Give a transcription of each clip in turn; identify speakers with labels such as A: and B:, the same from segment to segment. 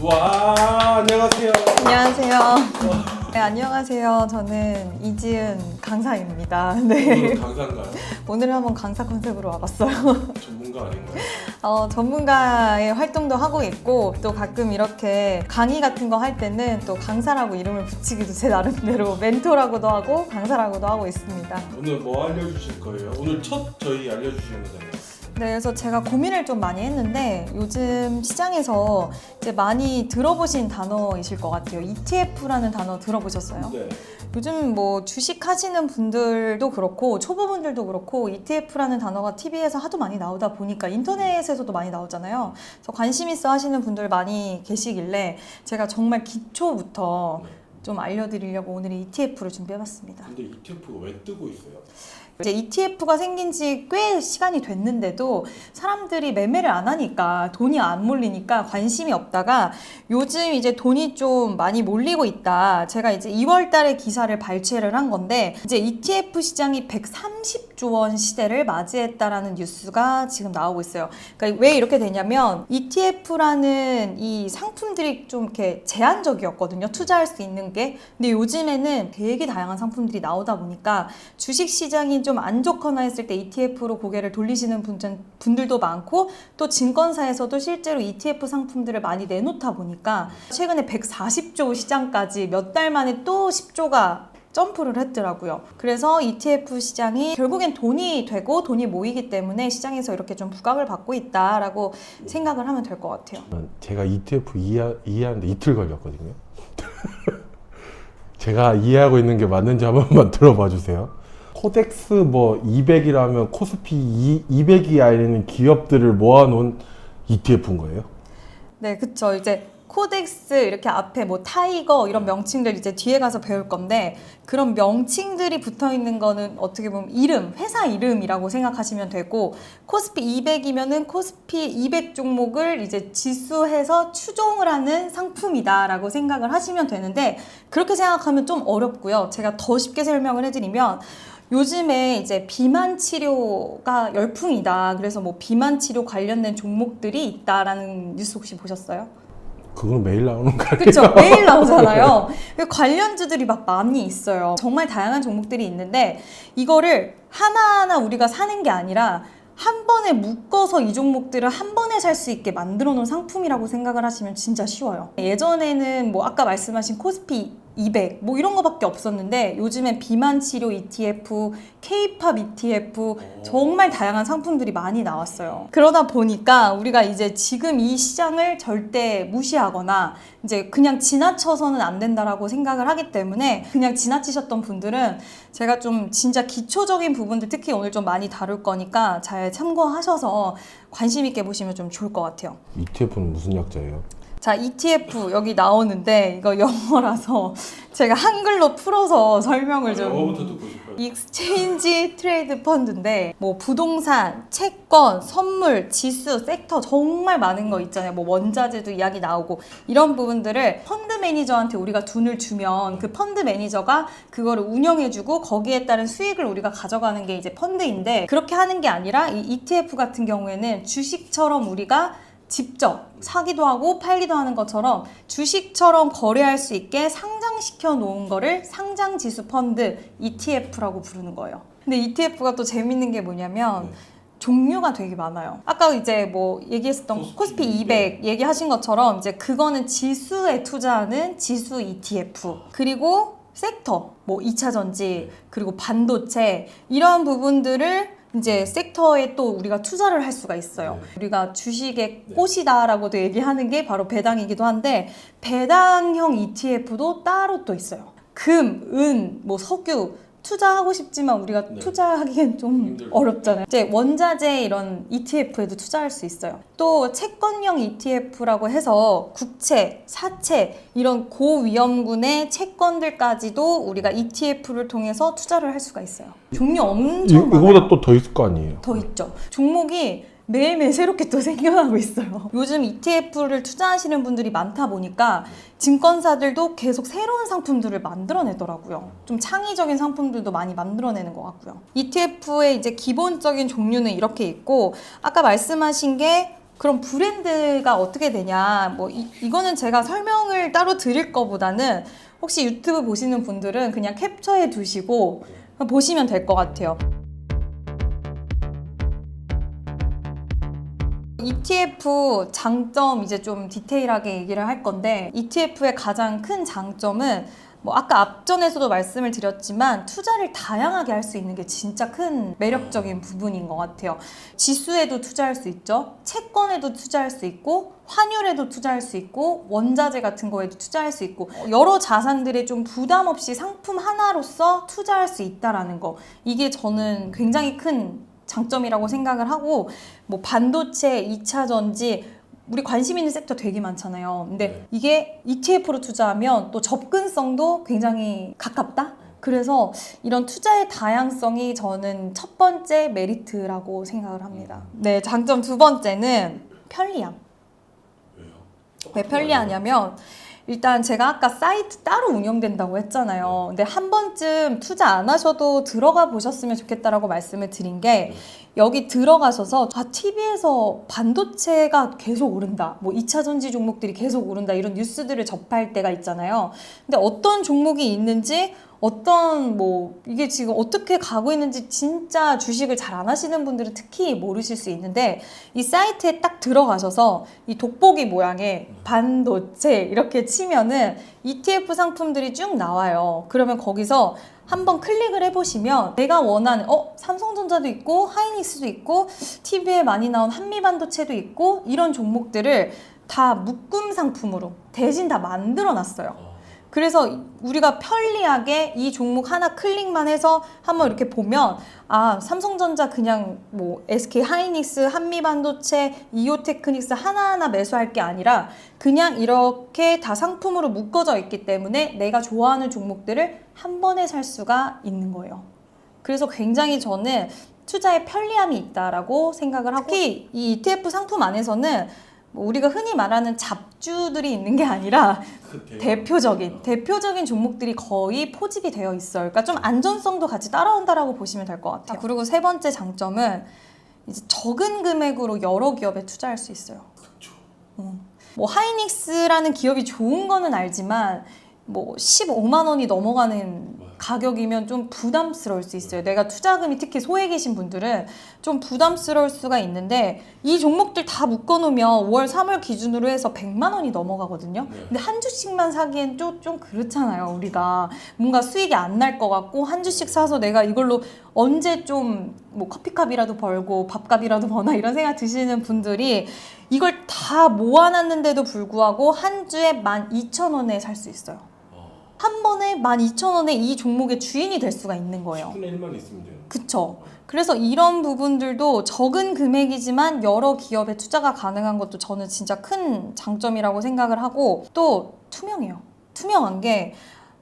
A: 와, 안녕하세요.
B: 안녕하세요. 네, 안녕하세요. 저는 이지은 강사입니다. 네.
A: 오늘 강사인가요?
B: 오늘 한번 강사 컨셉으로 와봤어요.
A: 전문가 아닌가요?
B: 전문가의 활동도 하고 있고 또 가끔 이렇게 강의 같은 거 할 때는 또 강사라고 이름을 붙이기도 제 나름대로 멘토라고도 하고 강사라고도 하고 있습니다.
A: 오늘 뭐 알려주실 거예요? 오늘 첫 저희 알려주시는 거잖아요.
B: 네, 그래서 제가 고민을 좀 많이 했는데 요즘 시장에서 이제 많이 들어보신 단어이실 것 같아요. ETF라는 단어 들어보셨어요?
A: 네.
B: 요즘 뭐 주식 하시는 분들도 그렇고 초보분들도 그렇고 ETF라는 단어가 TV에서 하도 많이 나오다 보니까 인터넷에서도 많이 나오잖아요. 그래서 관심 있어 하시는 분들 많이 계시길래 제가 정말 기초부터 좀 알려드리려고 오늘 ETF를 준비해봤습니다.
A: 근데 ETF가 왜 뜨고 있어요?
B: 이제 ETF가 생긴 지 꽤 시간이 됐는데도 사람들이 매매를 안 하니까 돈이 안 몰리니까 관심이 없다가 요즘 이제 돈이 좀 많이 몰리고 있다. 제가 이제 2월 달에 기사를 발췌를 한 건데 이제 ETF 시장이 130조 원 시대를 맞이했다라는 뉴스가 지금 나오고 있어요. 그러니까 왜 이렇게 되냐면 ETF라는 이 상품들이 좀 이렇게 제한적이었거든요. 투자할 수 있는 게. 근데 요즘에는 되게 다양한 상품들이 나오다 보니까 주식 시장이 좀 안 좋거나 했을 때 ETF로 고개를 돌리시는 분들도 많고 또 증권사에서도 실제로 ETF 상품들을 많이 내놓다 보니까 최근에 140조 시장까지 몇 달 만에 또 10조가 점프를 했더라고요. 그래서 ETF 시장이 결국엔 돈이 되고 돈이 모이기 때문에 시장에서 이렇게 좀 부각을 받고 있다라고 생각을 하면 될 것 같아요.
C: 제가 ETF 이해하는데 이틀 걸렸거든요. 제가 이해하고 있는 게 맞는지 한 번만 들어봐 주세요. 코덱스 뭐 200이라면 코스피 200이 아닌 기업들을 모아놓은 ETF인 거예요?
B: 네, 그쵸. 이제 코덱스 이렇게 앞에 뭐 타이거 이런 명칭들 이제 뒤에 가서 배울 건데 그런 명칭들이 붙어 있는 거는 어떻게 보면 이름, 회사 이름이라고 생각하시면 되고 코스피 200이면은 코스피 200 종목을 이제 지수해서 추종을 하는 상품이다라고 생각을 하시면 되는데 그렇게 생각하면 좀 어렵고요. 제가 더 쉽게 설명을 해드리면 요즘에 이제 비만 치료가 열풍이다. 그래서 뭐 비만 치료 관련된 종목들이 있다라는 뉴스 혹시 보셨어요?
C: 그건 매일 나오는 거 아니에요?
B: 그쵸, 매일 나오잖아요. 관련주들이 막 많이 있어요. 정말 다양한 종목들이 있는데 이거를 하나하나 우리가 사는 게 아니라 한 번에 묶어서 이 종목들을 한 번에 살 수 있게 만들어 놓은 상품이라고 생각을 하시면 진짜 쉬워요. 예전에는 뭐 아까 말씀하신 코스피 200 뭐 이런 거밖에 없었는데 요즘엔 비만 치료 ETF, K-팝 ETF 정말 다양한 상품들이 많이 나왔어요. 그러다 보니까 우리가 이제 지금 이 시장을 절대 무시하거나 이제 그냥 지나쳐서는 안 된다라고 생각을 하기 때문에 그냥 지나치셨던 분들은 제가 좀 진짜 기초적인 부분들 특히 오늘 좀 많이 다룰 거니까 잘 참고하셔서 관심 있게 보시면 좀 좋을 것 같아요.
C: ETF는 무슨 약자예요?
B: 자, ETF 여기 나오는데 이거 영어라서 제가 한글로 풀어서 설명을 좀.
A: 영어부터 듣고 싶어요.
B: 익스체인지 트레이드 펀드인데 뭐 부동산, 채권, 선물, 지수, 섹터 정말 많은 거 있잖아요. 뭐 원자재도 이야기 나오고 이런 부분들을 펀드 매니저한테 우리가 돈을 주면 그 펀드 매니저가 그거를 운영해주고 거기에 따른 수익을 우리가 가져가는 게 이제 펀드인데 그렇게 하는 게 아니라 이 ETF 같은 경우에는 주식처럼 우리가 직접 사기도 하고 팔기도 하는 것처럼 주식처럼 거래할 수 있게 상장시켜 놓은 거를 상장지수 펀드 ETF라고 부르는 거예요. 근데 ETF가 또 재밌는 게 뭐냐면 종류가 되게 많아요. 아까 이제 뭐 얘기했었던 코스피 200 얘기하신 것처럼 이제 그거는 지수에 투자하는 지수 ETF 그리고 섹터 뭐 2차 전지 그리고 반도체 이런 부분들을 이제 섹터에 또 우리가 투자를 할 수가 있어요. 우리가 주식의 꽃이다라고도 얘기하는 게 바로 배당이기도 한데 배당형 ETF도 따로 또 있어요. 금, 은, 뭐 석유 투자하고 싶지만 우리가 투자하기엔 좀
A: 힘들고.
B: 어렵잖아요. 이제 원자재 이런 ETF에도 투자할 수 있어요. 또 채권형 ETF라고 해서 국채, 사채 이런 고위험군의 채권들까지도 우리가 ETF를 통해서 투자를 할 수가 있어요. 종류 엄청 많아요.
C: 이거보다 또 더 있을 거 아니에요?
B: 더 있죠. 종목이 매일매일 새롭게 또 생겨나고 있어요. 요즘 ETF를 투자하시는 분들이 많다 보니까 증권사들도 계속 새로운 상품들을 만들어내더라고요. 좀 창의적인 상품들도 많이 만들어내는 것 같고요. ETF의 이제 기본적인 종류는 이렇게 있고 아까 말씀하신 게 그럼 브랜드가 어떻게 되냐? 뭐 이거는 제가 설명을 따로 드릴 거보다는 혹시 유튜브 보시는 분들은 그냥 캡처해 두시고 보시면 될 것 같아요. ETF 장점 이제 좀 디테일하게 얘기를 할 건데 ETF의 가장 큰 장점은 뭐 아까 앞전에서도 말씀을 드렸지만 투자를 다양하게 할 수 있는 게 진짜 큰 매력적인 부분인 것 같아요. 지수에도 투자할 수 있죠. 채권에도 투자할 수 있고 환율에도 투자할 수 있고 원자재 같은 거에도 투자할 수 있고 여러 자산들에 좀 부담 없이 상품 하나로서 투자할 수 있다라는 거, 이게 저는 굉장히 큰 장점이라고 생각을 하고, 뭐 반도체, 2차 전지, 우리 관심 있는 섹터 되게 많잖아요. 근데 이게 ETF로 투자하면 또 접근성도 굉장히 가깝다? 그래서 이런 투자의 다양성이 저는 첫 번째 메리트라고 생각을 합니다. 네, 장점 두 번째는 편리함.
A: 왜요?
B: 왜 편리하냐면 일단 제가 아까 사이트 따로 운영된다고 했잖아요. 근데 한 번쯤 투자 안 하셔도 들어가 보셨으면 좋겠다라고 말씀을 드린 게, 여기 들어가셔서 TV에서 반도체가 계속 오른다, 뭐 2차 전지 종목들이 계속 오른다, 이런 뉴스들을 접할 때가 있잖아요. 근데 어떤 종목이 있는지, 어떤 뭐 이게 지금 어떻게 가고 있는지 진짜 주식을 잘 안 하시는 분들은 특히 모르실 수 있는데, 이 사이트에 딱 들어가셔서 이 돋보기 모양의 반도체 이렇게 치면은 ETF 상품들이 쭉 나와요. 그러면 거기서 한번 클릭을 해보시면 내가 원하는 삼성전자도 있고 하이닉스도 있고 TV에 많이 나온 한미반도체도 있고 이런 종목들을 다 묶음 상품으로 대신 다 만들어 놨어요. 그래서 우리가 편리하게 이 종목 하나 클릭만 해서 한번 이렇게 보면, 아, 삼성전자 그냥 뭐 SK 하이닉스, 한미반도체, 이오테크닉스 하나하나 매수할 게 아니라 그냥 이렇게 다 상품으로 묶어져 있기 때문에 내가 좋아하는 종목들을 한 번에 살 수가 있는 거예요. 그래서 굉장히 저는 투자에 편리함이 있다라고 생각을 하고, 특히 이 ETF 상품 안에서는 우리가 흔히 말하는 잡주들이 있는 게 아니라 대표적인 종목들이 거의 포집이 되어 있어요. 그러니까 좀 안전성도 같이 따라온다라고 보시면 될 것 같아요. 그리고 세 번째 장점은 이제 적은 금액으로 여러 기업에 투자할 수 있어요.
A: 그렇죠.
B: 뭐 하이닉스라는 기업이 좋은 거는 알지만 뭐 15만 원이 넘어가는 가격이면 좀 부담스러울 수 있어요. 내가 투자금이 특히 소액이신 분들은 좀 부담스러울 수가 있는데, 이 종목들 다 묶어놓으면 5월, 3월 기준으로 해서 100만 원이 넘어가거든요. 근데 한 주씩만 사기엔 좀 그렇잖아요. 우리가 뭔가 수익이 안 날 것 같고, 한 주씩 사서 내가 이걸로 언제 좀 뭐 커피값이라도 벌고 밥값이라도 버나 이런 생각 드시는 분들이 이걸 다 모아놨는데도 불구하고 한 주에 12,000원에 살 수 있어요. 한 번에 12,000원에 이 종목의 주인이 될 수가 있는 거예요.
A: 10분의 1만 있으면 돼요.
B: 그쵸. 그래서 이런 부분들도 적은 금액이지만 여러 기업에 투자가 가능한 것도 저는 진짜 큰 장점이라고 생각을 하고, 또 투명해요. 투명한 게,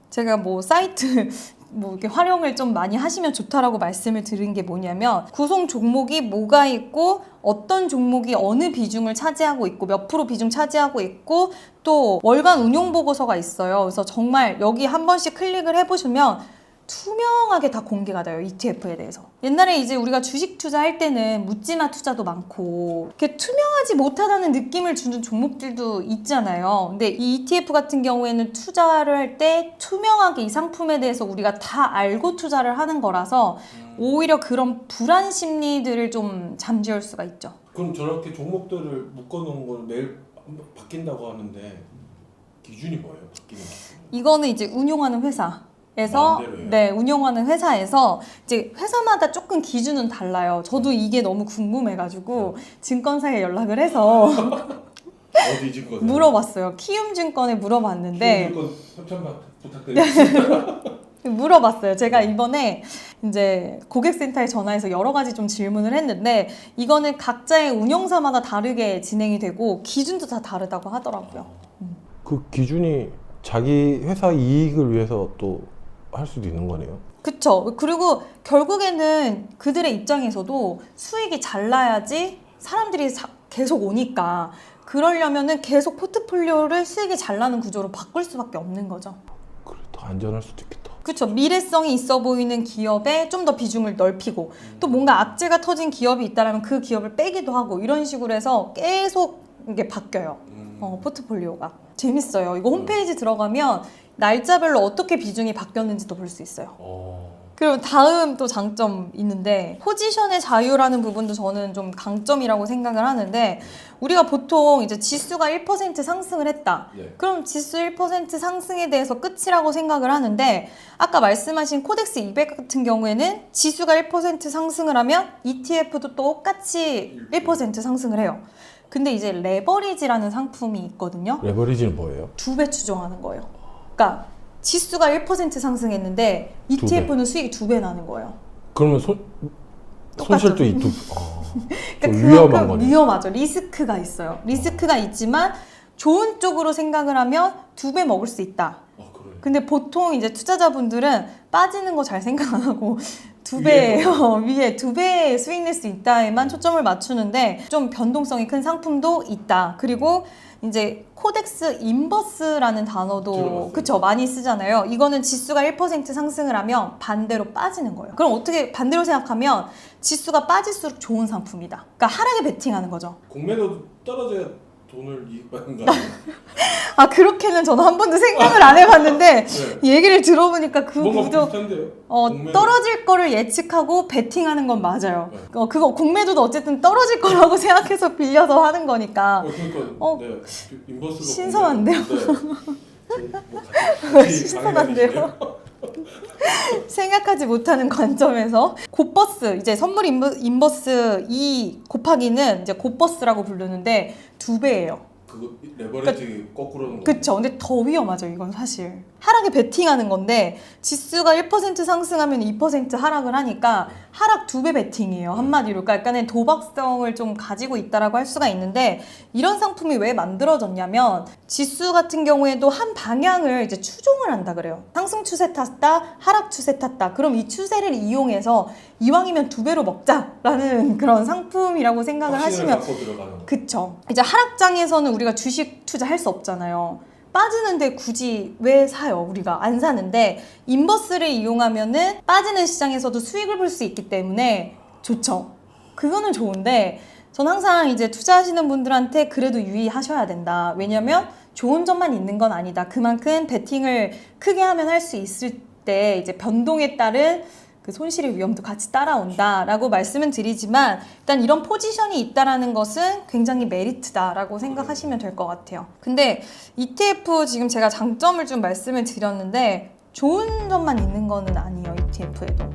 B: 제가 뭐 사이트 뭐 이렇게 활용을 좀 많이 하시면 좋다라고 말씀을 드린 게 뭐냐면, 구성 종목이 뭐가 있고 어떤 종목이 어느 비중을 차지하고 있고 몇 프로 비중 차지하고 있고 또 월간 운용 보고서가 있어요. 그래서 정말 여기 한 번씩 클릭을 해보시면 투명하게 다 공개가 돼요. ETF에 대해서. 옛날에 이제 우리가 주식 투자할 때는 묻지마 투자도 많고 이렇게 투명하지 못하다는 느낌을 주는 종목들도 있잖아요. 근데 이 ETF 같은 경우에는 투자를 할 때 투명하게 이 상품에 대해서 우리가 다 알고 투자를 하는 거라서 오히려 그런 불안 심리들을 좀 잠재울 수가 있죠.
A: 그럼 저렇게 종목들을 묶어놓은 건 매일 바뀐다고 하는데 기준이 뭐예요? 바뀌는 기준?
B: 이거는 이제 운용하는 회사에서
A: 마음대로예요?
B: 네, 운영하는 회사에서 이제 회사마다 조금 기준은 달라요. 저도 이게 너무 궁금해가지고 증권사에 연락을 해서
A: 어디 증권?
B: 물어봤어요. 키움증권에 물어봤는데
A: 증권 협찬 부탁드리겠습니다.
B: 물어봤어요. 제가 이번에 이제 고객센터에 전화해서 여러 가지 좀 질문을 했는데, 이거는 각자의 운영사마다 다르게 진행이 되고 기준도 다 다르다고 하더라고요.
C: 그 기준이 자기 회사 이익을 위해서 또 할 수도 있는 거네요.
B: 그쵸. 그리고 결국에는 그들의 입장에서도 수익이 잘 나야지 사람들이 계속 오니까, 그러려면은 계속 포트폴리오를 수익이 잘 나는 구조로 바꿀 수밖에 없는 거죠.
C: 그래, 더 안전할 수도 있겠다.
B: 그렇죠. 미래성이 있어 보이는 기업에 좀 더 비중을 넓히고 또 뭔가 악재가 터진 기업이 있다면 그 기업을 빼기도 하고 이런 식으로 해서 계속 이게 바뀌어요. 포트폴리오가. 재밌어요. 이거 홈페이지 들어가면 날짜별로 어떻게 비중이 바뀌었는지도 볼 수 있어요. 그리고 다음 또 장점 있는데 포지션의 자유라는 부분도 저는 좀 강점이라고 생각을 하는데 우리가 보통 이제 지수가 1% 상승을 했다.
A: 네.
B: 그럼 지수 1% 상승에 대해서 끝이라고 생각을 하는데 아까 말씀하신 코덱스 200 같은 경우에는 지수가 1% 상승을 하면 ETF도 똑같이 1% 상승을 해요. 근데 이제 레버리지라는 상품이 있거든요.
C: 레버리지는 뭐예요?
B: 2배 추정하는 거예요. 그러니까 지수가 1% 상승했는데 ETF는 수익이 2배 나는 거예요.
C: 그러면
B: 똑같죠.
C: 손실도 있고
B: 그러니까
C: 위험한 거네.
B: 위험하죠. 리스크가 있어요. 리스크가 있지만 좋은 쪽으로 생각을 하면 2배 먹을 수 있다.
A: 그래.
B: 근데 보통 이제 투자자분들은 빠지는 거 잘 생각 안 하고 2배예요. 위에 2배 수익 낼 수 있다에만 초점을 맞추는데 좀 변동성이 큰 상품도 있다. 그리고 이제 코덱스 인버스라는 단어도
A: 들어봤어요.
B: 그쵸 많이 쓰잖아요. 이거는 지수가 1% 상승을 하면 반대로 빠지는 거예요. 그럼 어떻게 반대로 생각하면 지수가 빠질수록 좋은 상품이다. 그러니까 하락에 베팅하는 거죠.
A: 공매도 떨어져야 돈을 이익받는 거 아니에요?
B: 아 그렇게는 저는 한 번도 생각을 안 해봤는데
A: 네.
B: 이 얘기를 들어보니까 그
A: 뭔가
B: 구도
A: 비슷한데요? 공매도.
B: 떨어질 거를 예측하고 베팅하는 건 맞아요.
A: 네.
B: 그거 공매도도 어쨌든 떨어질 거라고 생각해서 빌려서 하는 거니까
A: 그러니까 네. 인버스가
B: 신선한데요?
A: 네.
B: 신선한데요? 생각하지 못하는 관점에서 곧버스 이제 선물 인버스 2 곱하기는 이제 곧버스라고 부르는데 2배예요.
A: 그거 레버리지 거꾸로 하는 거.
B: 그쵸. 근데 더 위험하죠, 이건 사실. 하락에 베팅하는 건데, 지수가 1% 상승하면 2% 하락을 하니까, 하락 2배 베팅이에요, 한마디로. 그러니까 약간의 도박성을 좀 가지고 있다라고 할 수가 있는데, 이런 상품이 왜 만들어졌냐면, 지수 같은 경우에도 한 방향을 이제 추종을 한다 그래요. 상승 추세 탔다, 하락 추세 탔다. 그럼 이 추세를 이용해서, 이왕이면 2배로 먹자라는 그런 상품이라고 생각을 하시면,
A: 갖고 들어가는 거.
B: 그쵸. 이제 하락장에서는 우리가 주식 투자할 수 없잖아요. 빠지는데 굳이 왜 사요? 우리가 안 사는데 인버스를 이용하면은 빠지는 시장에서도 수익을 볼 수 있기 때문에 좋죠. 그거는 좋은데 전 항상 이제 투자하시는 분들한테 그래도 유의하셔야 된다. 왜냐면 좋은 점만 있는 건 아니다. 그만큼 베팅을 크게 하면 할 수 있을 때 이제 변동에 따른 그 손실의 위험도 같이 따라온다라고 말씀은 드리지만 일단 이런 포지션이 있다라는 것은 굉장히 메리트다라고 생각하시면 될 것 같아요. 근데 ETF 지금 제가 장점을 좀 말씀을 드렸는데 좋은 점만 있는 거는 아니에요, ETF에도.